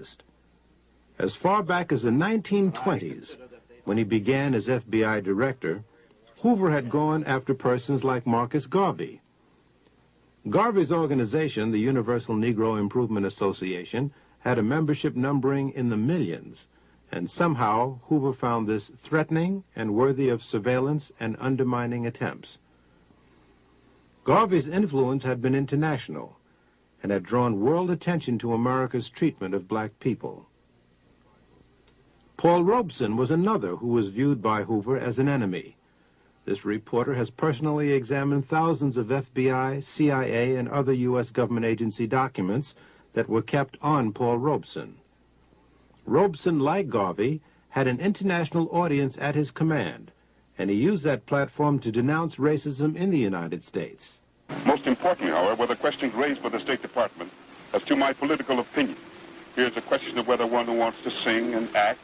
practiced. As far back as the 1920s, when he began as FBI director, Hoover had gone after persons like Marcus Garvey. Garvey's organization, the Universal Negro Improvement Association, had a membership numbering in the millions, and somehow Hoover found this threatening and worthy of surveillance and undermining attempts. Garvey's influence had been international and had drawn world attention to America's treatment of black people. Paul Robeson was another who was viewed by Hoover as an enemy. This reporter has personally examined thousands of FBI, CIA, and other U.S. government agency documents that were kept on Paul Robeson. Robeson, like Garvey, had an international audience at his command, and he used that platform to denounce racism in the United States. Most importantly, however, were the questions raised by the State Department as to my political opinion. Here's a question of whether one who wants to sing and act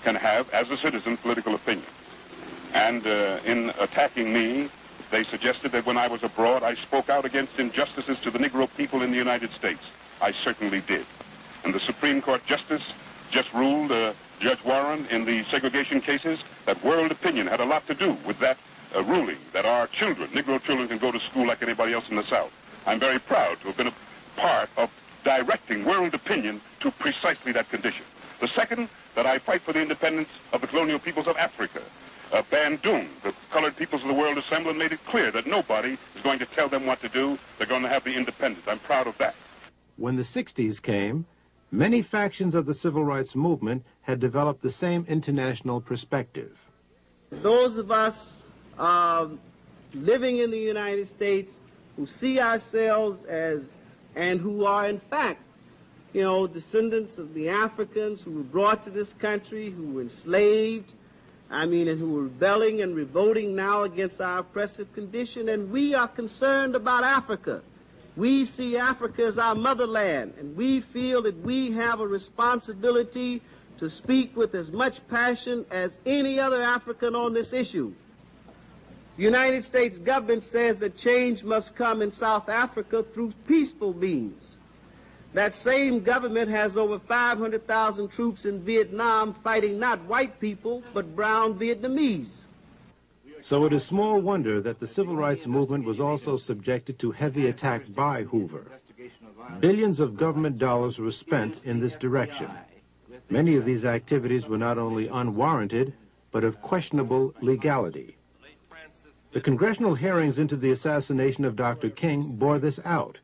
can have, as a citizen, political opinion. And in attacking me, they suggested that when I was abroad, I spoke out against injustices to the Negro people in the United States. I certainly did. And the Supreme Court Justice just ruled, Judge Warren, in the segregation cases, that world opinion had a lot to do with that ruling, that our children, Negro children, can go to school like anybody else in the South. I'm very proud to have been a part of directing world opinion to precisely that condition. The second, that I fight for the independence of the colonial peoples of Africa. Bandung, the colored peoples of the world assembled and made it clear that nobody is going to tell them what to do. They're going to have the independence. I'm proud of that. When the 60s came, many factions of the civil rights movement had developed the same international perspective. Those of us living in the United States who see ourselves as, and who are in fact, you know, descendants of the Africans who were brought to this country, who were enslaved, and who were rebelling and revolting now against our oppressive condition, and we are concerned about Africa. We see Africa as our motherland, and we feel that we have a responsibility to speak with as much passion as any other African on this issue. The United States government says that change must come in South Africa through peaceful means. That same government has over 500,000 troops in Vietnam fighting not white people, but brown Vietnamese. So it is small wonder that the civil rights movement was also subjected to heavy attack by Hoover. Billions of government dollars were spent in this direction. Many of these activities were not only unwarranted, but of questionable legality. The congressional hearings into the assassination of Dr. King bore this out.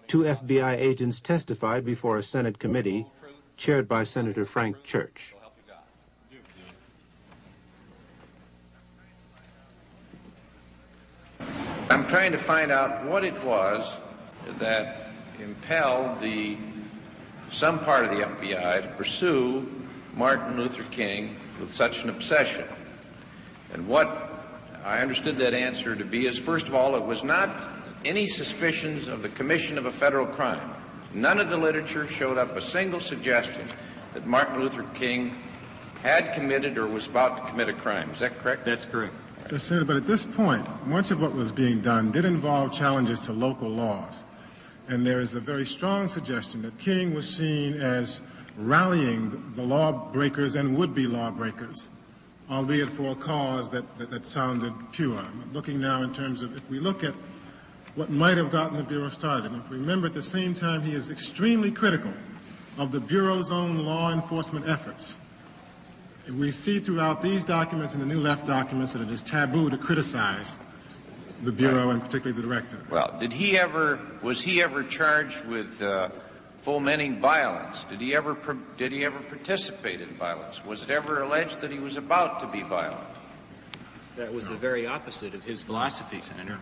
2 FBI agents testified before a Senate committee chaired by Senator Frank Church. I'm trying to find out what it was that impelled some part of the FBI to pursue Martin Luther King with such an obsession. And what I understood that answer to be is, first of all, it was not any suspicions of the commission of a federal crime. None of the literature showed up a single suggestion that Martin Luther King had committed or was about to commit a crime. Is that correct? That's correct. Yes, Senator, but at this point, much of what was being done did involve challenges to local laws. And there is a very strong suggestion that King was seen as rallying the lawbreakers and would-be lawbreakers, albeit for a cause that sounded pure. I'm looking now in terms of, if we look at what might have gotten the Bureau started, and if we remember at the same time he is extremely critical of the Bureau's own law enforcement efforts. We see throughout these documents and the New Left documents that it is taboo to criticize the Bureau and particularly the director. Well, was he ever charged with fomenting violence? Did he ever participate in violence? Was it ever alleged that he was about to be violent? That was the very opposite of his philosophy, Senator.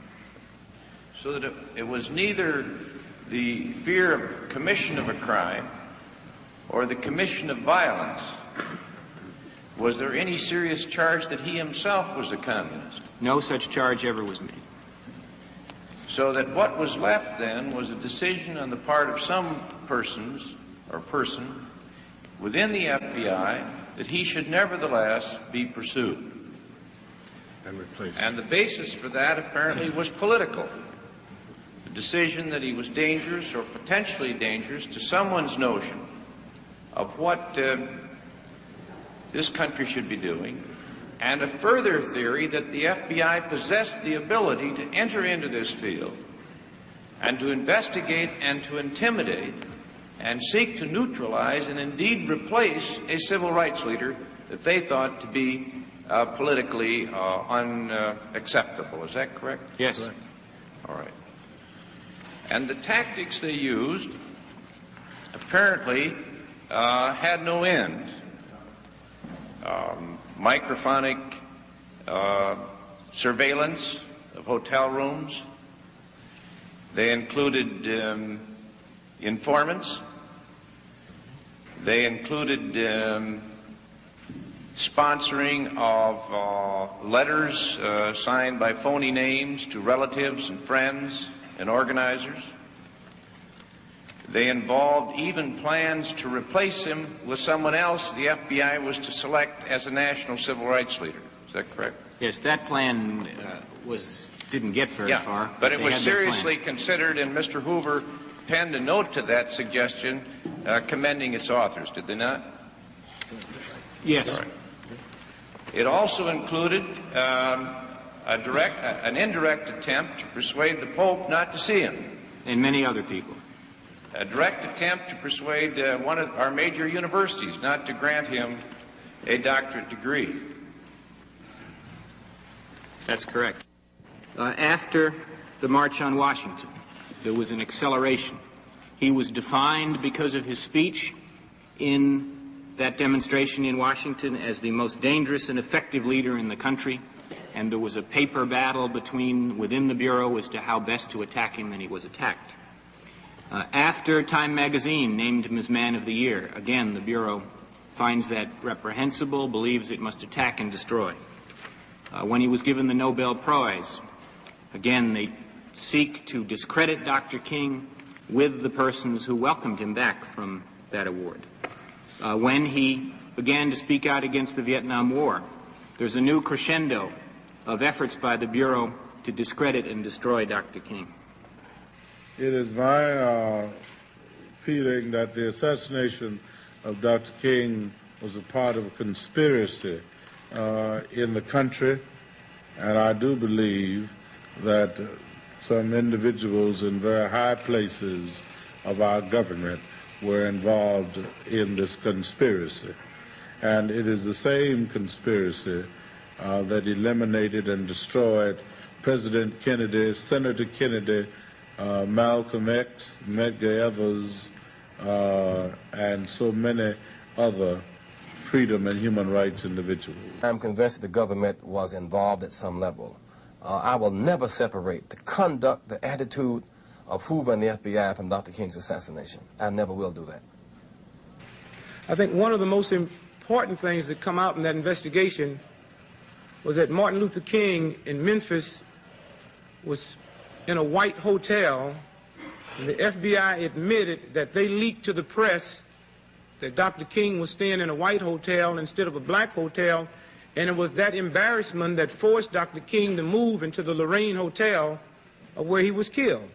So that it was neither the fear of commission of a crime or the commission of violence. Was there any serious charge that he himself was a communist? No such charge ever was made. So that what was left then was a decision on the part of some persons or person within the FBI that he should nevertheless be pursued. And replaced. And the basis for that apparently was political. The decision that he was dangerous or potentially dangerous to someone's notion of what this country should be doing, and a further theory that the FBI possessed the ability to enter into this field and to investigate and to intimidate and seek to neutralize and indeed replace a civil rights leader that they thought to be politically unacceptable. Is that correct? Yes. Correct. All right. And the tactics they used apparently had no end. Microphonic surveillance of hotel rooms. They included informants. They included sponsoring of letters signed by phony names to relatives and friends and organizers. They involved even plans to replace him with someone else the FBI was to select as a national civil rights leader. Is that correct? Yes, that plan didn't get very far. But it they was had their seriously plan. considered, and Mr. Hoover penned a note to that suggestion commending its authors, did they not? Yes. All right. It also included an indirect attempt to persuade the Pope not to see him. And many other people. A direct attempt to persuade one of our major universities not to grant him a doctorate degree. That's correct. After the March on Washington, there was an acceleration. He was defined because of his speech in that demonstration in Washington as the most dangerous and effective leader in the country, and there was a paper battle within the Bureau as to how best to attack him, and he was attacked. After Time magazine named him as Man of the Year, again, the Bureau finds that reprehensible, believes it must attack and destroy. When he was given the Nobel Prize, again, they seek to discredit Dr. King with the persons who welcomed him back from that award. When he began to speak out against the Vietnam War, there's a new crescendo of efforts by the Bureau to discredit and destroy Dr. King. It is my feeling that the assassination of Dr. King was a part of a conspiracy in the country, and I do believe that some individuals in very high places of our government were involved in this conspiracy. And it is the same conspiracy that eliminated and destroyed President Kennedy, Senator Kennedy, Malcolm X, Medgar Evers, and so many other freedom and human rights individuals. I'm convinced that the government was involved at some level. I will never separate the conduct, the attitude of Hoover and the FBI from Dr. King's assassination. I never will do that. I think one of the most important things that come out in that investigation was that Martin Luther King in Memphis was in a white hotel, and the FBI admitted that they leaked to the press that Dr. King was staying in a white hotel instead of a black hotel, and it was that embarrassment that forced Dr. King to move into the Lorraine Hotel where he was killed.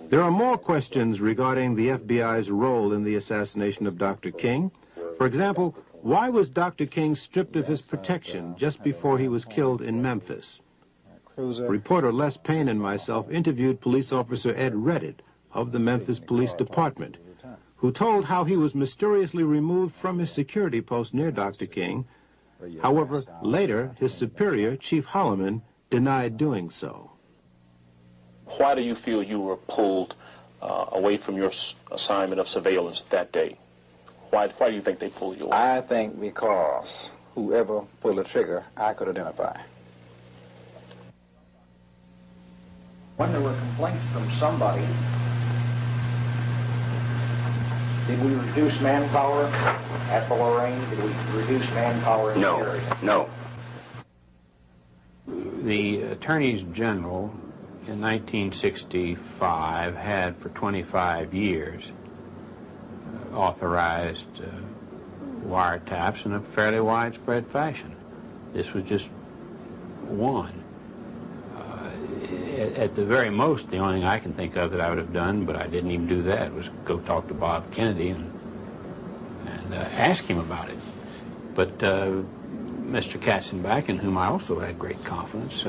There are more questions regarding the FBI's role in the assassination of Dr. King. For example, why was Dr. King stripped of his protection just before he was killed in Memphis? Reporter Les Payne and myself interviewed police officer Ed Reddit of the Memphis Police Department, who told how he was mysteriously removed from his security post near Dr. King. However, later, his superior, Chief Holloman, denied doing so. Why do you feel you were pulled away from your assignment of surveillance that day? Why do you think they pulled you away? I think because whoever pulled the trigger, I could identify. When there were complaints from somebody, did we reduce manpower at the Lorraine? Did we reduce manpower in the area? No. The attorneys general in 1965 had for 25 years authorized wiretaps in a fairly widespread fashion. This was just one. At the very most, the only thing I can think of that I would have done, but I didn't even do that, was go talk to Bob Kennedy and ask him about it. But Mr. Katzenbach, in whom I also had great confidence,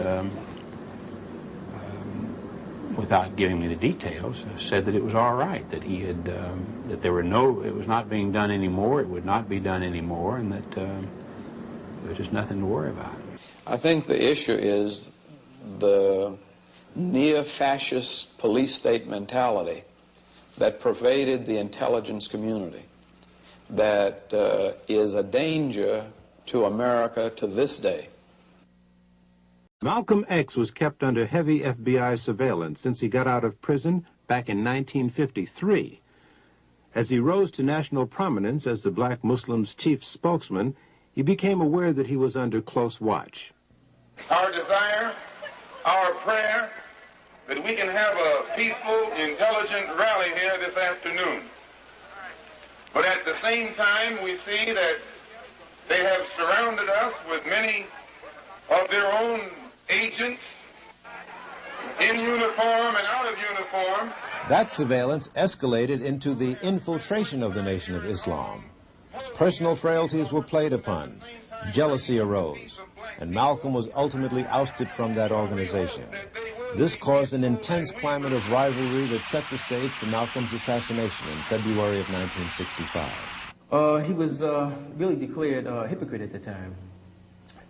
without giving me the details, said that it was all right, that he had, that there were it was not being done anymore, it would not be done anymore, and that there was just nothing to worry about. I think the issue is the near-fascist police state mentality that pervaded the intelligence community, that is a danger to America to this day. Malcolm X was kept under heavy FBI surveillance since he got out of prison back in 1953. As he rose to national prominence as the Black Muslims' chief spokesman, he became aware that he was under close watch. Our desire, our prayer, that we can have a peaceful, intelligent rally here this afternoon. But at the same time, we see that they have surrounded us with many of their own agents, in uniform and out of uniform. That surveillance escalated into the infiltration of the Nation of Islam. Personal frailties were played upon, jealousy arose, and Malcolm was ultimately ousted from that organization. This caused an intense climate of rivalry that set the stage for Malcolm's assassination in February of 1965. He was really declared a hypocrite at the time.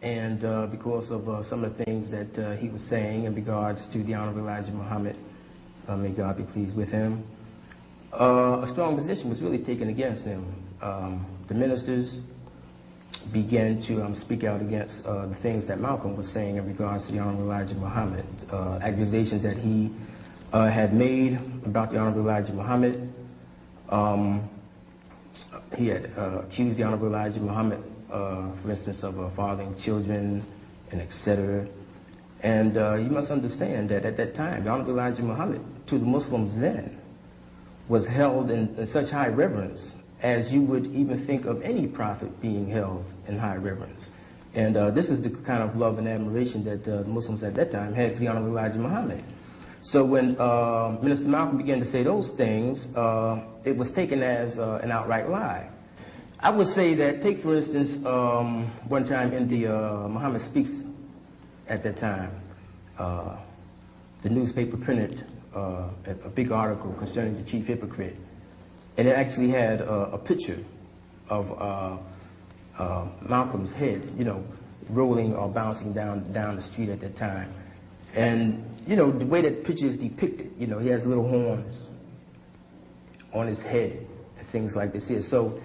And because of some of the things that he was saying in regards to the Honorable Elijah Muhammad, may God be pleased with him, a strong position was really taken against him. The ministers began to speak out against the things that Malcolm was saying in regards to the Honorable Elijah Muhammad, accusations that he had made about the Honorable Elijah Muhammad. He had accused the Honorable Elijah Muhammad, for instance, of fathering children and etc. And you must understand that at that time, the Honorable Elijah Muhammad, to the Muslims then, was held in such high reverence as you would even think of any prophet being held in high reverence. And this is the kind of love and admiration that the Muslims at that time had for the Honorable Elijah Muhammad. So when Minister Malcolm began to say those things, it was taken as an outright lie. I would say that, take for instance, one time in the Muhammad Speaks at that time, the newspaper printed a big article concerning the chief hypocrite. And it actually had a picture of Malcolm's head, you know, rolling or bouncing down the street at that time. And, you know, the way that picture is depicted, you know, he has little horns on his head and things like this here. So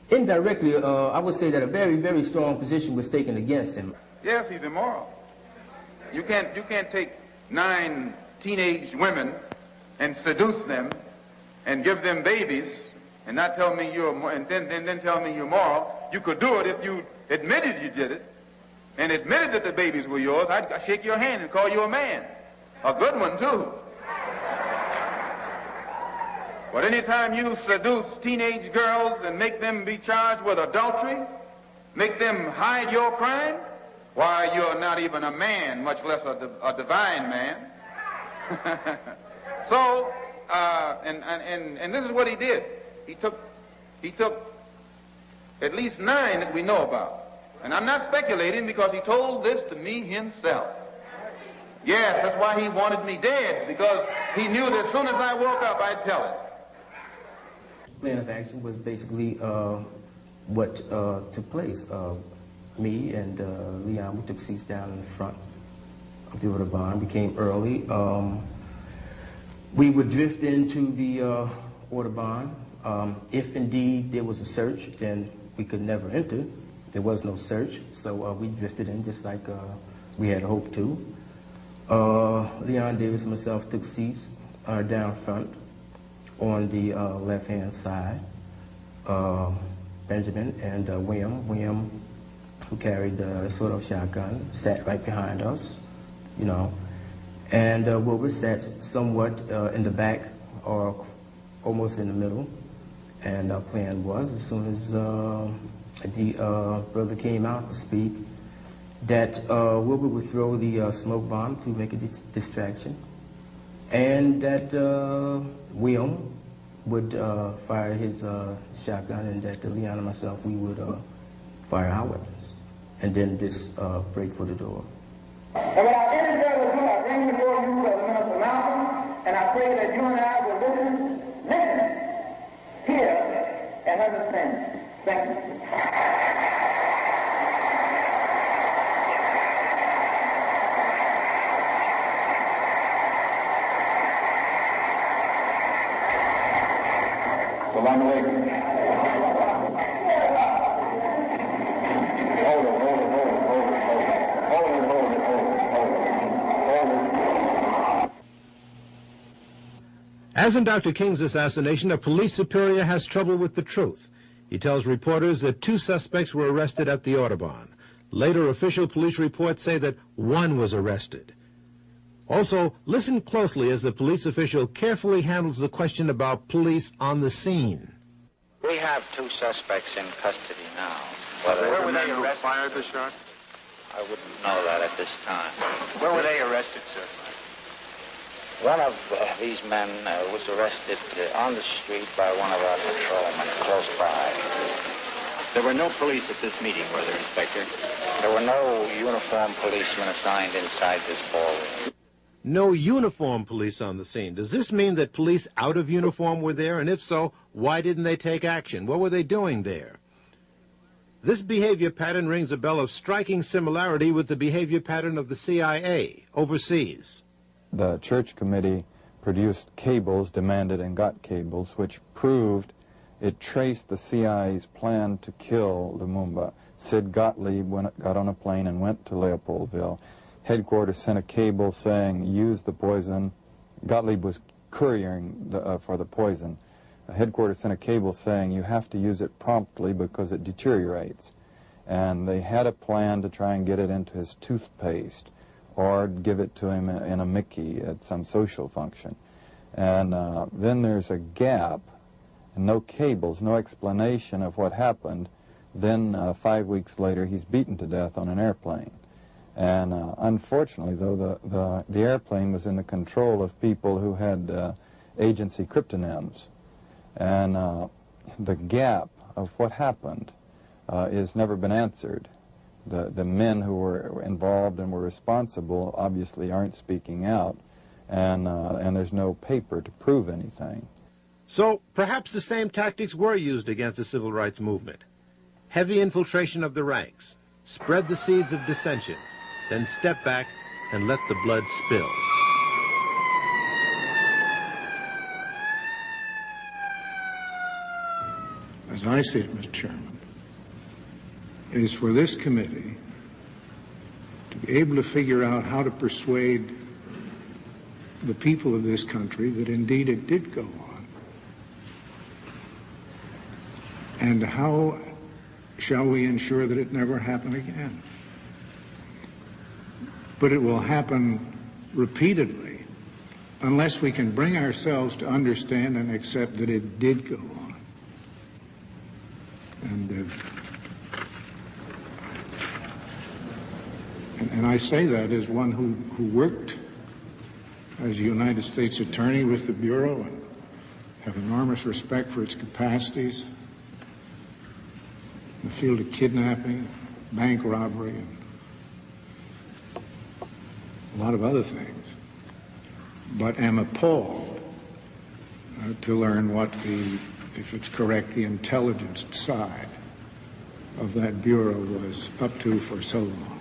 indirectly, I would say that a very, very strong position was taken against him. Yes, he's immoral. You can't take 9 teenage women and seduce them and give them babies and not tell me and then tell me you're moral. You could do it if you admitted you did it and admitted that the babies were yours. I'd shake your hand and call you a man. A good one, too. But anytime you seduce teenage girls and make them be charged with adultery, make them hide your crime, why, you're not even a man, much less a divine man. So, and this is what he did. He took at least 9 that we know about. And I'm not speculating because he told this to me himself. Yes, that's why he wanted me dead, because he knew that as soon as I woke up, I'd tell it. Plan of action was basically what took place. Me and Leon, we took seats down in the front of the Audubon. We came early. We would drift into the Audubon. If indeed there was a search, then we could never enter. There was no search, so we drifted in just like we had hoped to. Leon Davis and myself took seats down front on the left-hand side. Benjamin and William, who carried the sort-of shotgun, sat right behind us, you know. And Wilbur sat somewhat in the back or almost in the middle. And our plan was, as soon as the brother came out to speak, that Wilbur would throw the smoke bomb to make a distraction, and that William would fire his shotgun, and that Leon and myself, we would fire our weapons, and then this break for the door. And without any further ado, I bring before you Minister Malcolm, and I pray that you and I will listen, hear, and understand. Thank you. Salaam alaikum. As in Dr. King's assassination, a police superior has trouble with the truth. He tells reporters that 2 suspects were arrested at the Audubon. Later, official police reports say that 1 was arrested. Also, listen closely as the police official carefully handles the question about police on the scene. We have 2 suspects in custody now. Where were they arrested? Fired the shot? I wouldn't know that at this time. Where were they arrested, sir? One of these men was arrested on the street by one of our patrolmen close by. There were no police at this meeting, were there, Inspector? There were no uniformed policemen assigned inside this ballroom. No uniformed police on the scene. Does this mean that police out of uniform were there? And if so, why didn't they take action? What were they doing there? This behavior pattern rings a bell of striking similarity with the behavior pattern of the CIA overseas. The church committee produced cables, demanded and got cables, which proved it traced the CIA's plan to kill Lumumba. Sid Gottlieb got on a plane and went to Leopoldville. Headquarters sent a cable saying, use the poison. Gottlieb was couriering for the poison. Headquarters sent a cable saying, you have to use it promptly because it deteriorates. And they had a plan to try and get it into his toothpaste or give it to him in a Mickey at some social function. And then there's a gap, and no cables, no explanation of what happened. Then 5 weeks later, he's beaten to death on an airplane. And unfortunately, though, the airplane was in the control of people who had agency cryptonyms. And the gap of what happened has never been answered. The men who were involved and were responsible obviously aren't speaking out, and there's no paper to prove anything. So perhaps the same tactics were used against the civil rights movement. Heavy infiltration of the ranks, spread the seeds of dissension, then step back and let the blood spill. As I see it, Mr. Chairman, is for this committee to be able to figure out how to persuade the people of this country that indeed it did go on. And how shall we ensure that it never happen again? But it will happen repeatedly unless we can bring ourselves to understand and accept that it did go on. And I say that as one who worked as a United States attorney with the Bureau and have enormous respect for its capacities in the field of kidnapping, bank robbery, and a lot of other things, but am appalled to learn what if it's correct, the intelligence side of that Bureau was up to for so long.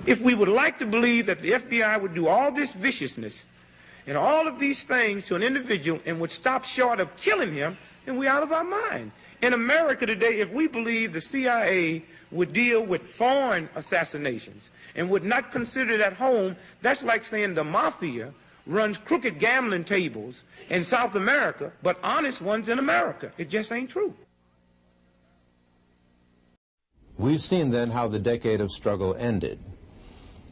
If we would like to believe that the FBI would do all this viciousness and all of these things to an individual and would stop short of killing him, then we're out of our mind. In America today, if we believe the CIA would deal with foreign assassinations and would not consider it at home, that's like saying the mafia runs crooked gambling tables in South America, but honest ones in America. It just ain't true. We've seen then how the decade of struggle ended.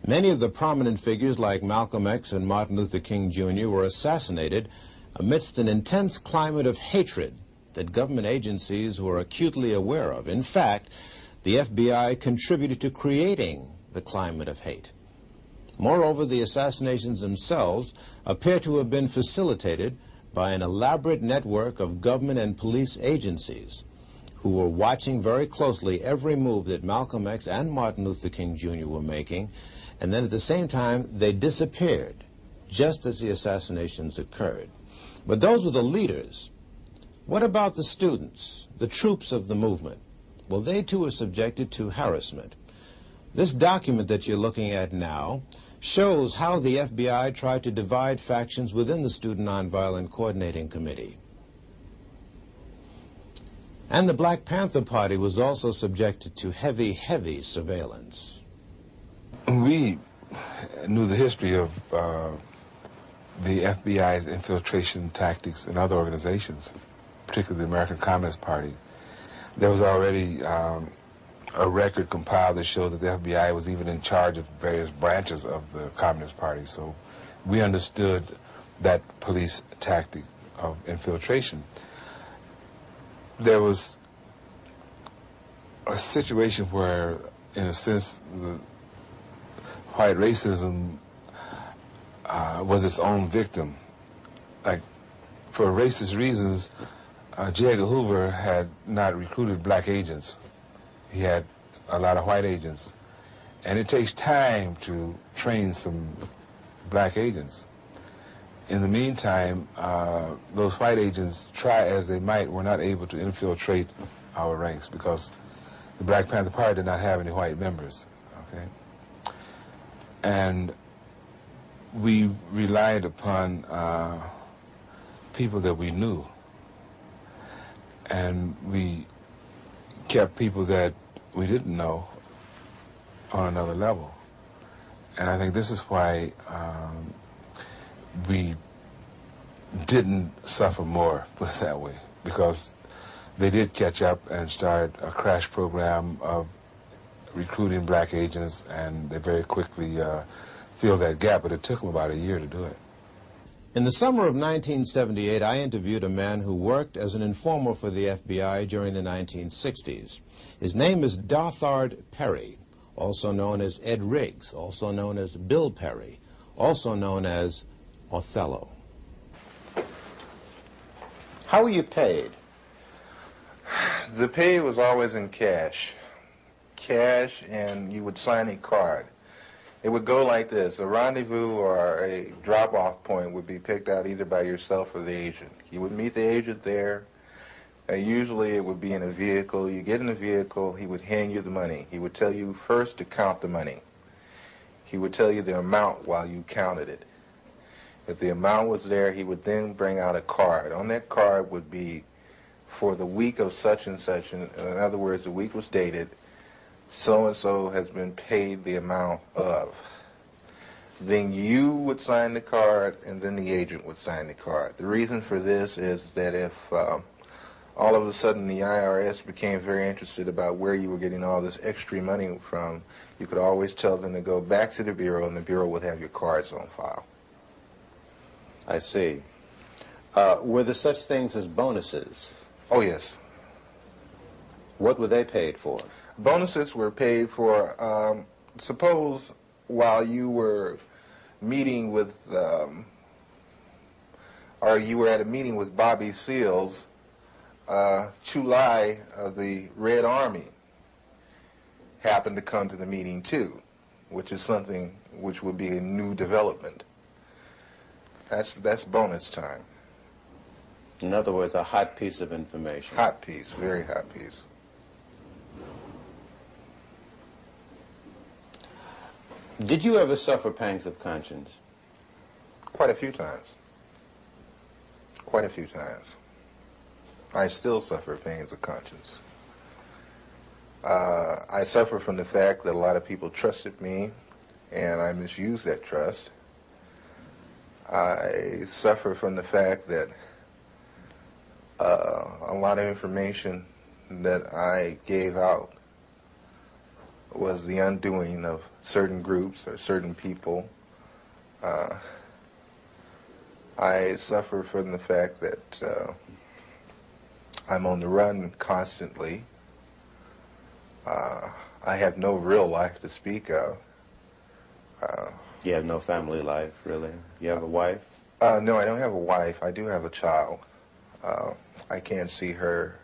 Many of the prominent figures like Malcolm X and Martin Luther King Jr. were assassinated amidst an intense climate of hatred that government agencies were acutely aware of. In fact, the FBI contributed to creating the climate of hate. Moreover, the assassinations themselves appear to have been facilitated by an elaborate network of government and police agencies who were watching very closely every move that Malcolm X and Martin Luther King Jr. were making, and then at the same time they disappeared just as the assassinations occurred. But those were the leaders. What about the students, the troops of the movement? Well, they too were subjected to harassment. This document that you're looking at now shows how the FBI tried to divide factions within the Student Nonviolent Coordinating Committee. And the Black Panther Party was also subjected to heavy, heavy surveillance. We knew the history of the FBI's infiltration tactics in other organizations, particularly the American Communist Party. There was already a record compiled that showed that the FBI was even in charge of various branches of the Communist Party. So we understood that police tactic of infiltration. There was a situation where, in a sense, the white racism was its own victim. Like, for racist reasons, J. Edgar Hoover had not recruited black agents. He had a lot of white agents. And it takes time to train some black agents. In the meantime, those white agents, try as they might, were not able to infiltrate our ranks because the Black Panther Party did not have any white members, okay? And we relied upon people that we knew. And we kept people that we didn't know on another level. And I think this is why we didn't suffer more, put it that way, because they did catch up and start a crash program of recruiting black agents, and they very quickly filled that gap, but it took them about a year to do it. In the summer of 1978, I interviewed a man who worked as an informer for the FBI during the 1960s. His name is Dothard Perry, also known as Ed Riggs, also known as Bill Perry, also known as Othello. How were you paid? The pay was always in cash. Cash, and you would sign a card. It would go like this. A rendezvous or a drop-off point would be picked out either by yourself or the agent. You would meet the agent there. Usually it would be in a vehicle. You get in the vehicle, he would hand you the money. He would tell you first to count the money. He would tell you the amount while you counted it. If the amount was there, he would then bring out a card. On that card would be for the week of such and such. In other words, the week was dated. So-and-so has been paid the amount of. Then you would sign the card, and then the agent would sign the card. The reason for this is that if all of a sudden the IRS became very interested about where you were getting all this extra money from, you could always tell them to go back to the Bureau, and the Bureau would have your cards on file. I see. Were there such things as bonuses? Oh, yes. What were they paid for? Bonuses were paid for, suppose while you were meeting with, or you were at a meeting with Bobby Seals, Chu Lai of the Red Army happened to come to the meeting too, which is something which would be a new development. That's bonus time. In other words, a hot piece of information. Hot piece, very hot piece. Did you ever suffer pangs of conscience? Quite a few times. Quite a few times. I still suffer pangs of conscience. I suffer from the fact that a lot of people trusted me, and I misused that trust. I suffer from the fact that a lot of information that I gave out was the undoing of certain groups or certain people. I suffer from the fact that I'm on the run constantly. I I have no real life to speak of. You have no family life, really? You have a wife? No, I don't have a wife. I do have a child. I can't see her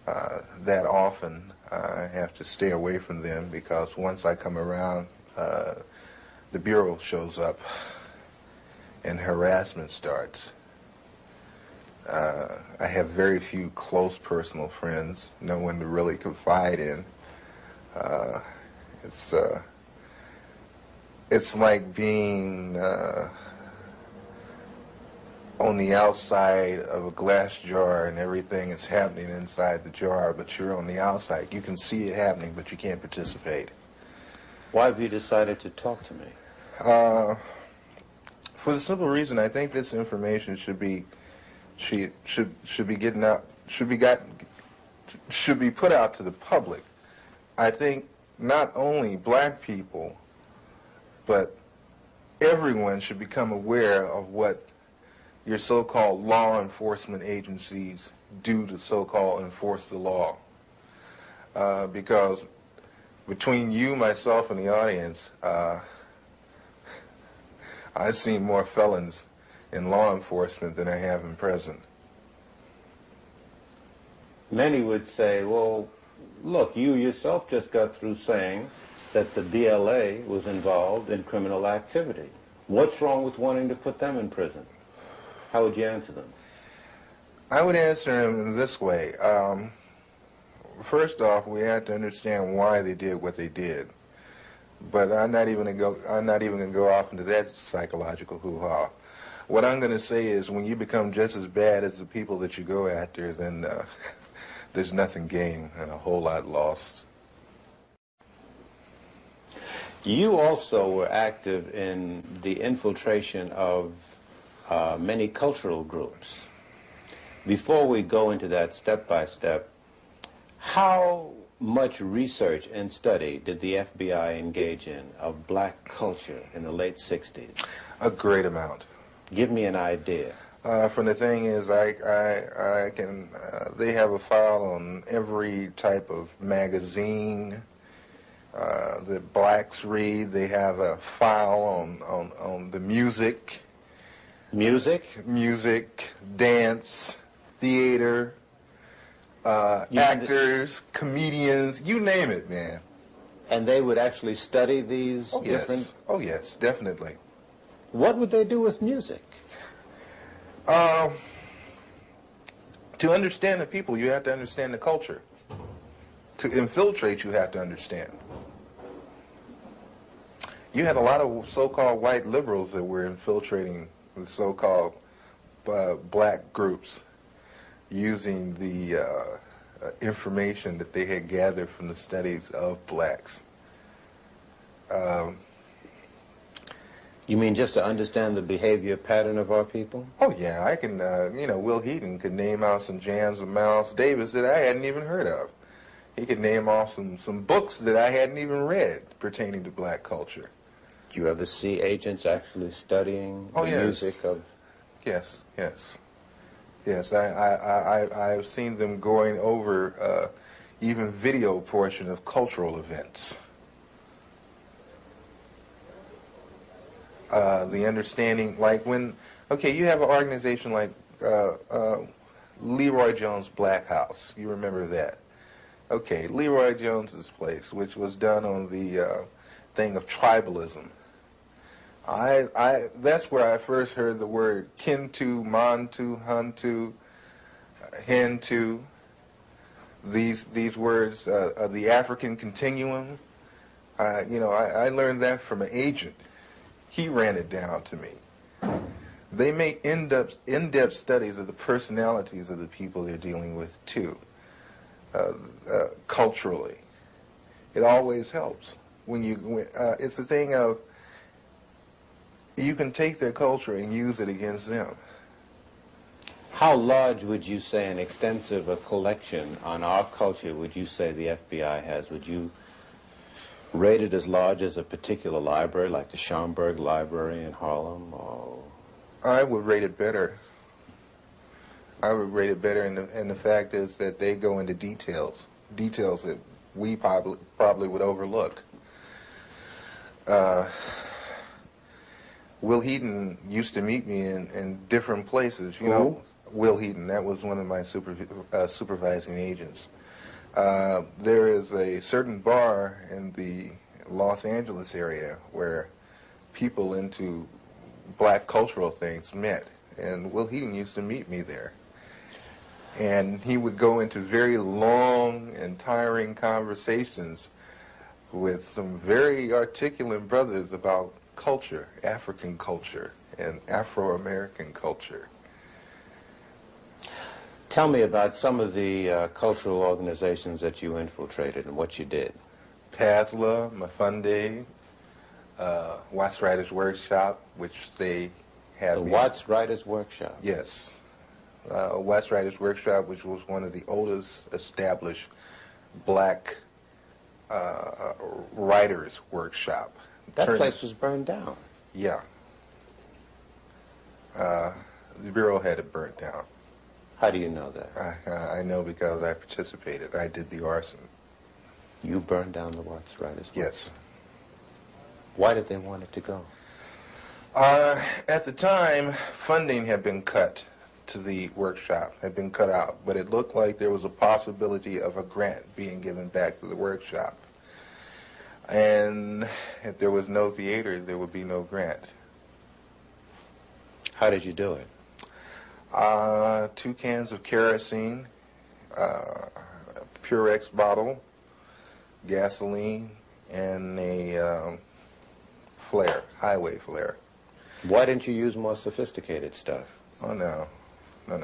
that often. I have to stay away from them because once I come around, the Bureau shows up and harassment starts. I have very few close personal friends, no one to really confide in. It's like being on the outside of a glass jar and everything is happening inside the jar, but you're on the outside. You can see it happening, but you can't participate. Why have you decided to talk to me? For the simple reason, I think this information should be getting out, should be put out to the public. I think not only black people, but everyone should become aware of what your so-called law enforcement agencies do to so-called enforce the law. Because between you, myself, and the audience, I've seen more felons in law enforcement than I have in prison. Many would say, well, look, you yourself just got through saying that the DLA was involved in criminal activity. What's wrong with wanting to put them in prison? How would you answer them? I would answer them this way. First off, we have to understand why they did what they did. But I'm not even going to go off into that psychological hoo-ha. What I'm going to say is when you become just as bad as the people that you go after, then there's nothing gained and a whole lot lost. You also were active in the infiltration of many cultural groups. Before we go into that step by step, how much research and study did the FBI engage in of black culture in the late 60s? A great amount. Give me an idea. From the thing is, I can, they have a file on every type of magazine that blacks read. They have a file on the music. Music? Music, dance, theater, actors, comedians, you name it, man. And they would actually study these different... Yes. Oh, yes, definitely. What would they do with music? To understand the people, you have to understand the culture. To infiltrate, you have to understand. You had a lot of so-called white liberals that were infiltrating the so-called black groups using the information that they had gathered from the studies of blacks. You mean just to understand the behavior pattern of our people? Oh, yeah. I can, Will Heaton could name out some jams of Miles Davis that I hadn't even heard of. He could name off some books that I hadn't even read pertaining to black culture. Do you ever see agents actually studying the music of... Yes, yes. Yes, I've seen them going over even video portion of cultural events. The understanding, like when, okay, you have an organization like Leroy Jones Black House. You remember that? Okay, Leroy Jones's place, which was done on the thing of tribalism. That's where I first heard the word Kintu, Mantu, Huntu, Hentu. These words of the African continuum. I learned that from an agent. He ran it down to me. They make in-depth studies of the personalities of the people they're dealing with too, culturally. It always helps when it's a thing of you can take their culture and use it against them. How large would you say an extensive collection on our culture would you say the FBI has? Would you rate it as large as a particular library, like the Schomburg Library in Harlem? Or... I would rate it better. I would rate it better, and the fact is that they go into details that we probably would overlook. Will Heaton used to meet me in different places. You know, Will Heaton, that was one of my supervising agents. There is a certain bar in the Los Angeles area where people into black cultural things met, and Will Heaton used to meet me there. And he would go into very long and tiring conversations with some very articulate brothers about culture, African culture, and Afro-American culture. Tell me about some of the cultural organizations that you infiltrated and what you did. PASLA, Mafunde, Watts Writers Workshop, which they had. The Watts Writers Workshop? Yes. Watts Writers Workshop, which was one of the oldest established black writers workshop. That place was burned down. Yeah. The Bureau had it burnt down. How do you know that? I know because I participated. I did the arson. You burned down the Watts Writers Workshop? Yes. Why did they want it to go? At the time, funding had been cut to the workshop, had been cut out, but it looked like there was a possibility of a grant being given back to the workshop. And if there was no theater, there would be no grant. How did you do it? 2 cans of kerosene, Purex bottle, gasoline, and a flare, highway flare. Why didn't you use more sophisticated stuff? Oh, no. No.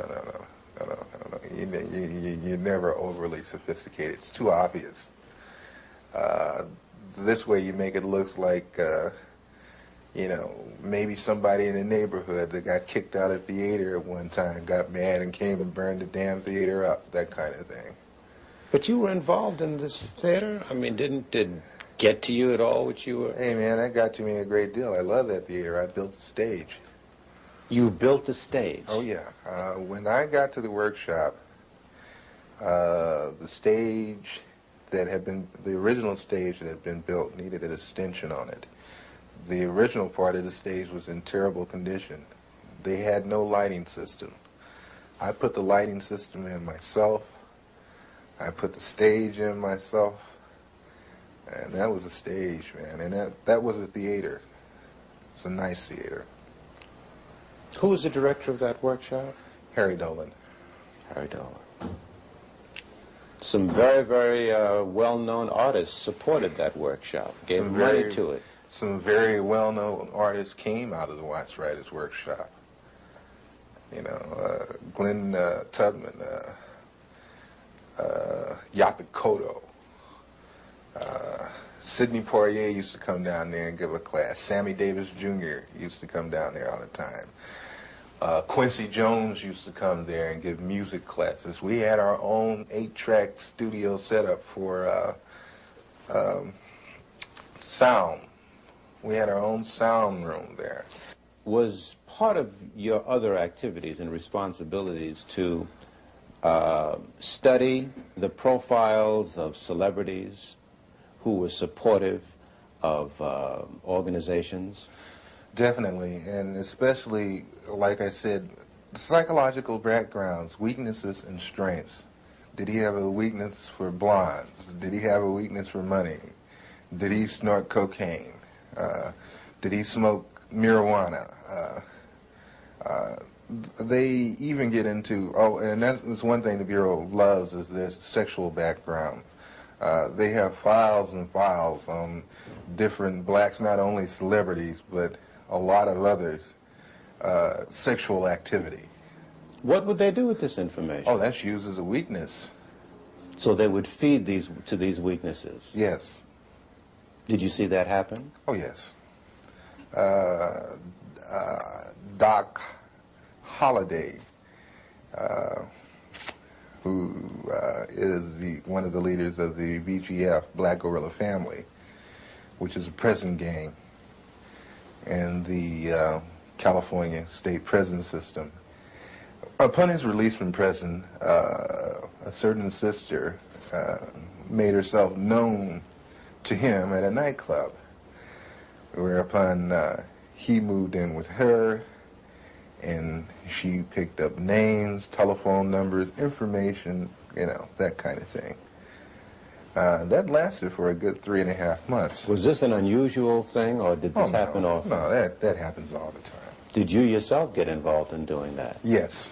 You're never overly sophisticated. It's too obvious. This way you make it look like, you know, maybe somebody in the neighborhood that got kicked out of the theater at one time got mad and came and burned the damn theater up, that kind of thing. But you were involved in this theater? I mean, did it get to you at all what you were? Hey, man, that got to me a great deal. I love that theater. I built the stage. You built the stage? Oh, yeah. When I got to the workshop, the stage that had been, the original stage that had been built needed an extension on it. The original part of the stage was in terrible condition. They had no lighting system. I put the lighting system in myself. I put the stage in myself. And that was a stage, man. And that was a theater. It's a nice theater. Who was the director of that workshop? Harry Dolan. Harry Dolan. Some very, very well-known artists supported that workshop, gave money to it. Some very well-known artists came out of the Watts Writers Workshop. You know, Glenn Tubman, Yaphet Kotto. Sidney Poitier used to come down there and give a class. Sammy Davis Jr. used to come down there all the time. Quincy Jones used to come there and give music classes. We had our own 8-track studio setup for sound. We had our own sound room there. Was part of your other activities and responsibilities to study the profiles of celebrities who were supportive of organizations? Definitely, and especially, like I said, psychological backgrounds, weaknesses and strengths. Did he have a weakness for blondes? Did he have a weakness for money? Did he snort cocaine? Did he smoke marijuana? They even get into, and that's one thing the Bureau loves, is their sexual background. They have files and files on different blacks, not only celebrities, but a lot of others, sexual activity. What would they do with this information? Oh, that's used as a weakness. So they would feed to these weaknesses? Yes. Did you see that happen? Oh, yes. Doc Holliday, who is one of the leaders of the BGF, Black Guerrilla Family, which is a prison gang in the California state prison system. Upon his release from prison, a certain sister made herself known to him at a nightclub, whereupon he moved in with her, and she picked up names, telephone numbers, information, you know, that kind of thing. That lasted for a good 3.5 months. Was this an unusual thing, or did this happen often? No, that happens all the time. Did you yourself get involved in doing that? Yes.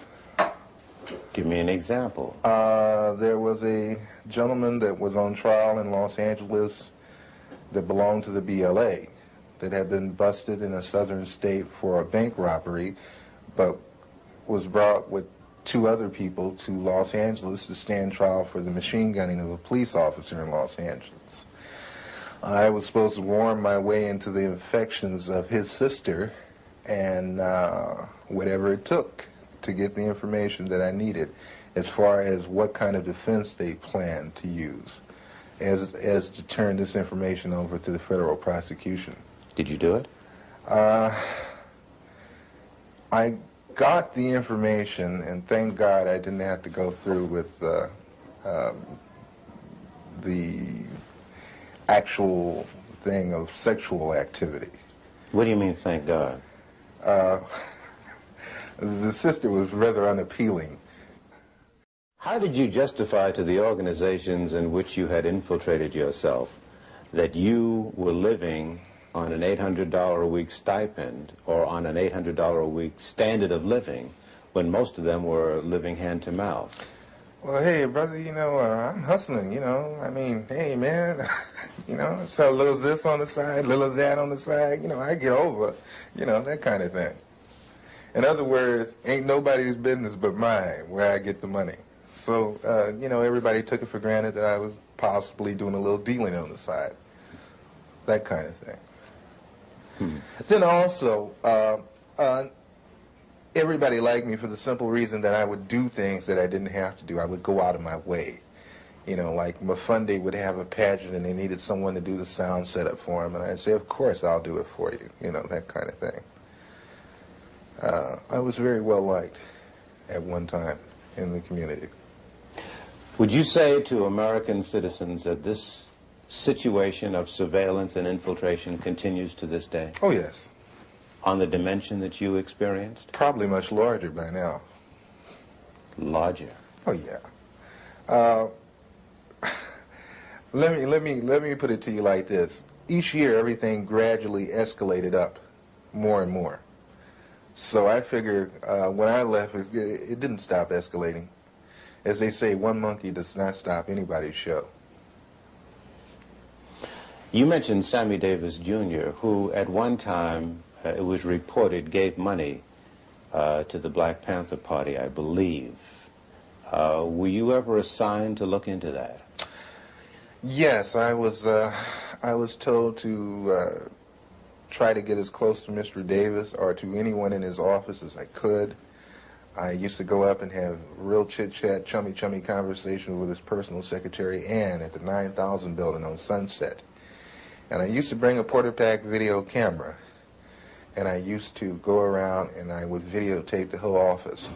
Give me an example. There was a gentleman that was on trial in Los Angeles that belonged to the BLA that had been busted in a southern state for a bank robbery, but was brought with 2 other people to Los Angeles to stand trial for the machine gunning of a police officer in Los Angeles. I was supposed to worm my way into the affections of his sister, and whatever it took to get the information that I needed as far as what kind of defense they planned to use as to turn this information over to the federal prosecution. Did you do it? I got the information, and thank God I didn't have to go through with the actual thing of sexual activity. What do you mean, thank God? The sister was rather unappealing. How did you justify to the organizations in which you had infiltrated yourself that you were living on an $800 a week stipend or on an $800 a week standard of living when most of them were living hand to mouth? Well, hey, brother, you know, I'm hustling, you know. I mean, hey, man, you know, sell a little of this on the side, a little of that on the side. You know, I get over, you know, that kind of thing. In other words, ain't nobody's business but mine where I get the money. So, you know, everybody took it for granted that I was possibly doing a little dealing on the side. That kind of thing. Then also, everybody liked me for the simple reason that I would do things that I didn't have to do. I would go out of my way. You know, like Mafunde would have a pageant and they needed someone to do the sound setup for him, and I'd say, of course, I'll do it for you. You know, that kind of thing. I was very well liked at one time in the community. Would you say to American citizens that this situation of surveillance and infiltration continues to this day? Oh, yes. On the dimension that you experienced? Probably much larger by now. Larger? Oh, yeah. Let me put it to you like this. Each year, everything gradually escalated up more and more. So I figure when I left, it didn't stop escalating. As they say, one monkey does not stop anybody's show. You mentioned Sammy Davis Jr., who at one time, it was reported, gave money to the Black Panther Party, I believe. Were you ever assigned to look into that? Yes, I was told to try to get as close to Mr. Davis or to anyone in his office as I could. I used to go up and have real chit-chat, chummy conversations with his personal secretary, Ann, at the 9000 building on Sunset. And I used to bring a Portapak video camera, and I used to go around and I would videotape the whole office.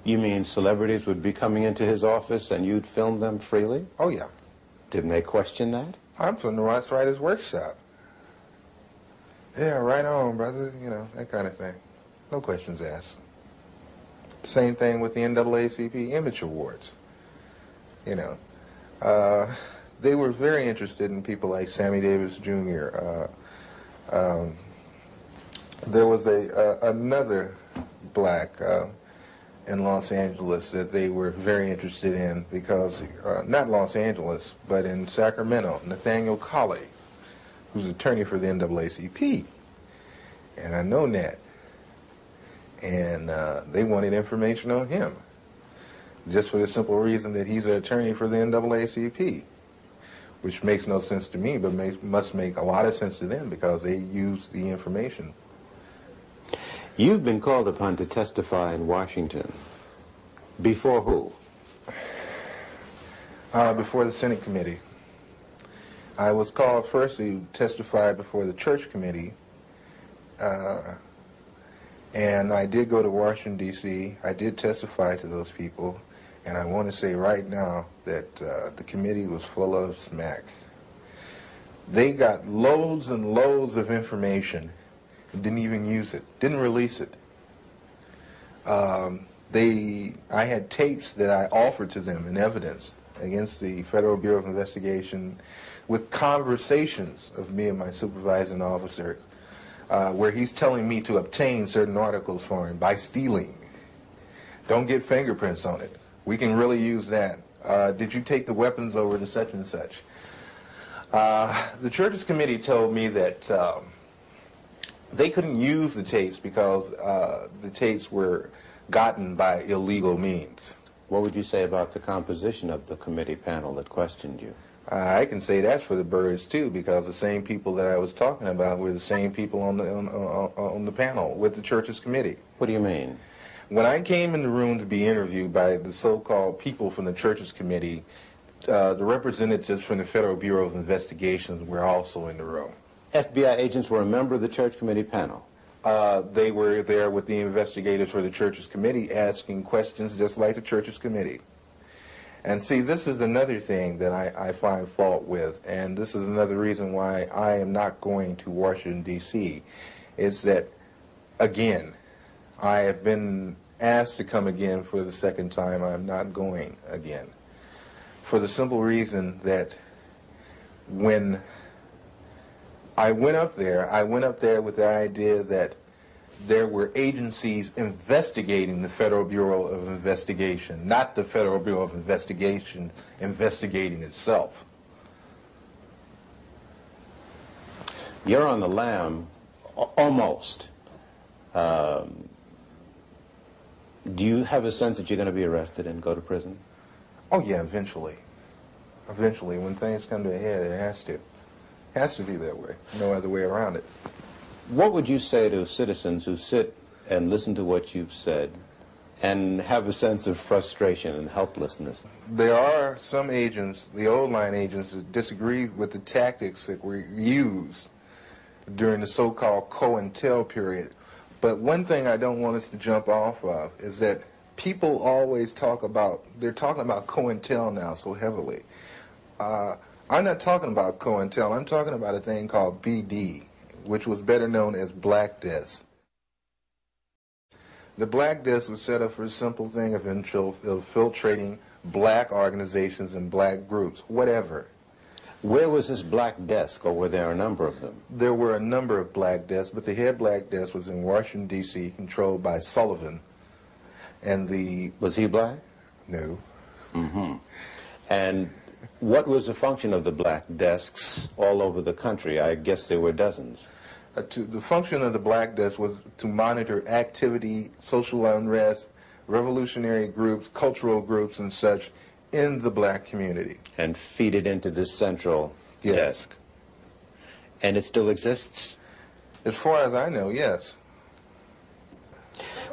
You mean celebrities would be coming into his office and you'd film them freely? Oh, yeah. Didn't they question that? I'm from the Ross Writers Workshop. Yeah, right on, brother, you know, that kind of thing. No questions asked. Same thing with the NAACP Image Awards. You know, they were very interested in people like Sammy Davis Jr. There was another black in Los Angeles that they were very interested in because, not Los Angeles, but in Sacramento, Nathaniel Colley, who's attorney for the NAACP. And I know Nat. And they wanted information on him, just for the simple reason that he's an attorney for the NAACP, which makes no sense to me, but must make a lot of sense to them because they use the information. You've been called upon to testify in Washington. Before who? Before the Senate Committee. I was called first to testify before the Church Committee, and I did go to Washington, D.C. I did testify to those people, And I want to say right now that the committee was full of smack. They got loads and loads of information and didn't even use it, didn't release it. I had tapes that I offered to them in evidence against the Federal Bureau of Investigation with conversations of me and my supervising officers where he's telling me to obtain certain articles for him by stealing. Don't get fingerprints on it. We can really use that. Did you take the weapons over to such and such? The Churches Committee told me that they couldn't use the tapes because the tapes were gotten by illegal means. What would you say about the composition of the committee panel that questioned you? I can say that's for the birds too, because the same people that I was talking about were the same people on the panel with the Churches Committee. What do you mean? When I came in the room to be interviewed by the so-called people from the Churches Committee, the representatives from the Federal Bureau of Investigations were also in the room. FBI agents were a member of the Church Committee panel? They were there with the investigators for the Churches Committee asking questions just like the Churches Committee. And see, this is another thing that I find fault with, and this is another reason why I am not going to Washington, D.C., is that, again, I have been asked to come again for the second time. I'm not going again. For the simple reason that when I went up there with the idea that there were agencies investigating the Federal Bureau of Investigation, not the Federal Bureau of Investigation investigating itself. You're on the lam, almost. Do you have a sense that you're going to be arrested and go to prison? Oh yeah, eventually. Eventually, when things come to a head, it has to. It has to be that way. No other way around it. What would you say to citizens who sit and listen to what you've said and have a sense of frustration and helplessness? There are some agents, the old line agents, that disagree with the tactics that were used during the so-called COINTEL period. But one thing I don't want us to jump off of is that people always talk about, they're talking about COINTEL now so heavily. I'm not talking about COINTEL, I'm talking about a thing called BD, which was better known as Black Desk. The Black Desk was set up for a simple thing of infiltrating black organizations and black groups, whatever. Where was this Black Desk, or were there a number of them? There were a number of Black Desks, but the head Black Desk was in Washington, D.C., controlled by Sullivan. And the... Was he black? No. Mm-hmm. And what was the function of the Black Desks all over the country? I guess there were dozens. The function of the Black Desk was to monitor activity, social unrest, revolutionary groups, cultural groups, and such in the black community. And feed it into this central desk. And it still exists? As far as I know, yes.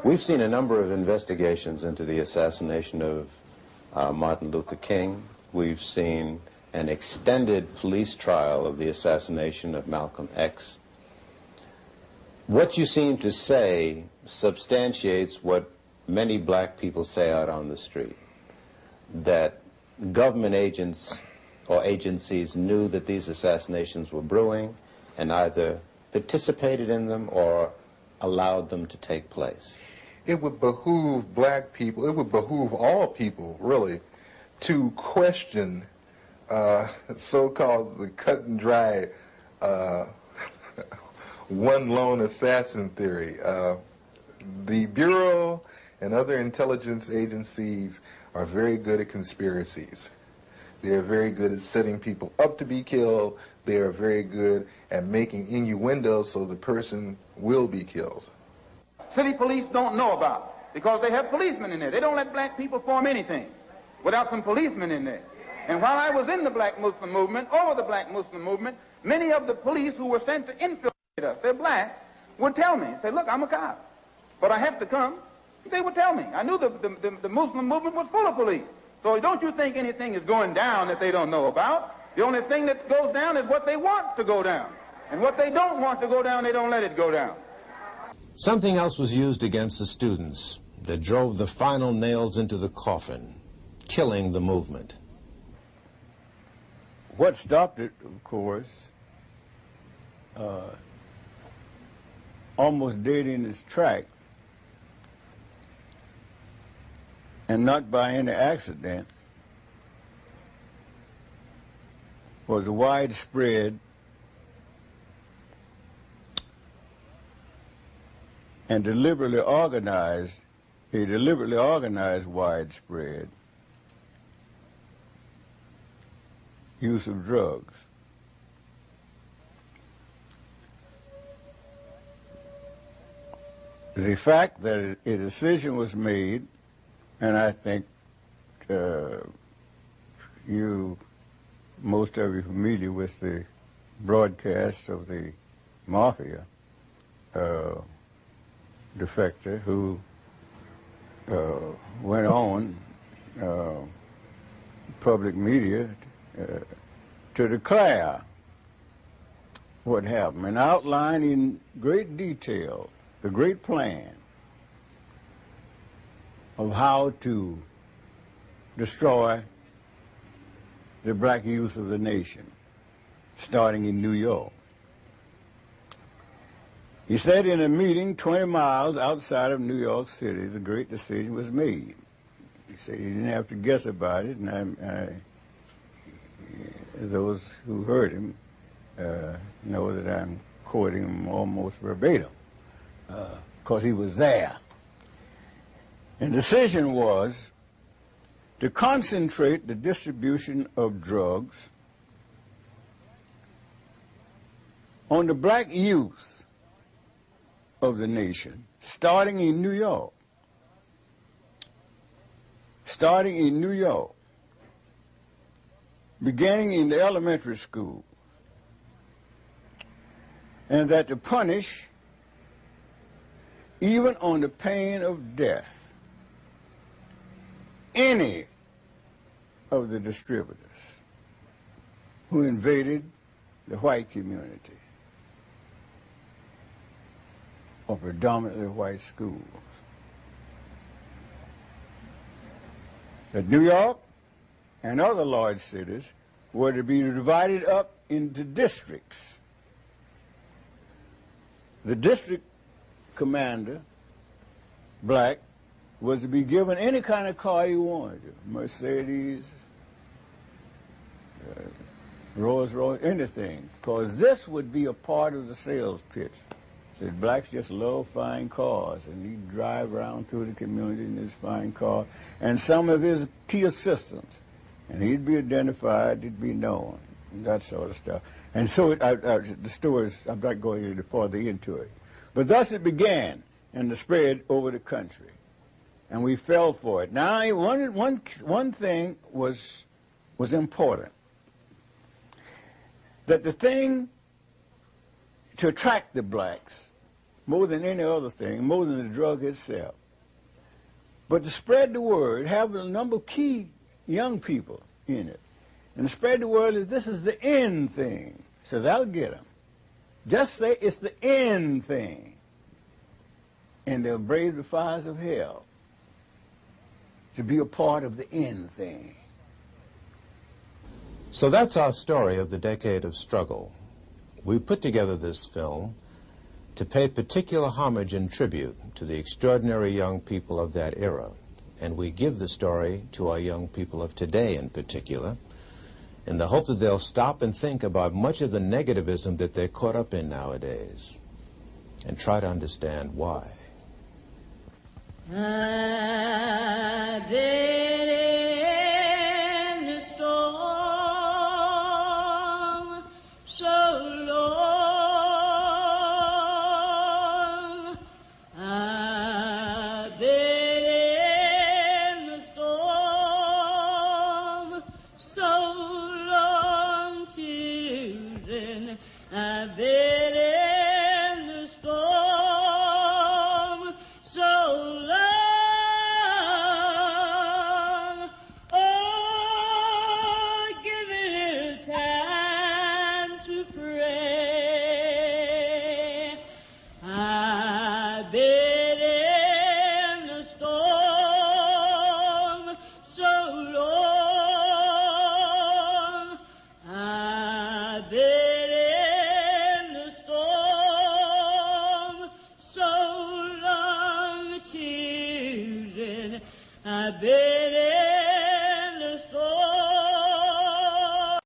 We've seen a number of investigations into the assassination of Martin Luther King. We've seen an extended police trial of the assassination of Malcolm X. What you seem to say substantiates what many black people say out on the street, that government agents or agencies knew that these assassinations were brewing and either participated in them or allowed them to take place. It would behoove black people, it would behoove all people, really, to question so-called the cut and dry one lone assassin theory. The Bureau and other intelligence agencies are very good at conspiracies. They are very good at setting people up to be killed. They are very good at making innuendos so the person will be killed. City police don't know about, because they have policemen in there. They don't let black people form anything without some policemen in there. And while I was in the Black Muslim movement, over the Black Muslim movement, many of the police who were sent to infiltrate us, they're black, would tell me, say, look, I'm a cop, but I have to come. They would tell me. I knew the Muslim movement was full of police. So don't you think anything is going down that they don't know about. The only thing that goes down is what they want to go down. And what they don't want to go down, they don't let it go down. Something else was used against the students that drove the final nails into the coffin. killing the movement? What stopped it, of course, almost dead in its track, and not by any accident, was a widespread and deliberately organized widespread use of drugs. The fact that a decision was made, and I think most of you are familiar with the broadcast of the mafia defector who went on public media to declare what happened and outline in great detail the great plan of how to destroy the black youth of the nation, starting in New York. He said in a meeting 20 miles outside of New York City, the great decision was made. He said he didn't have to guess about it, and those who heard him know that I'm quoting him almost verbatim, because he was there. And the decision was to concentrate the distribution of drugs on the black youth of the nation, starting in New York. Starting in New York, beginning in the elementary school, and that to punish, even on the pain of death, any of the distributors who invaded the white community or predominantly white schools. That New York and other large cities were to be divided up into districts. The district commander, black, was to be given any kind of car he wanted, Mercedes, Rolls Royce, anything, because this would be a part of the sales pitch. Said blacks just love fine cars, and he'd drive around through the community in his fine car, and some of his key assistants, and he'd be identified, he'd be known, and that sort of stuff. And so the stories, I'm not going any further into it. But thus it began, and the spread over the country. And we fell for it. Now, one thing was important. That the thing to attract the blacks, more than any other thing, more than the drug itself, but to spread the word, have a number of key young people in it, and spread the word that this is the end thing. So that'll get them. Just say it's the end thing, and they'll brave the fires of hell to be a part of the end thing. So that's our story of the decade of struggle. We put together this film to pay particular homage and tribute to the extraordinary young people of that era. And we give the story to our young people of today in particular, in the hope that they'll stop and think about much of the negativism that they're caught up in nowadays, and try to understand why. I did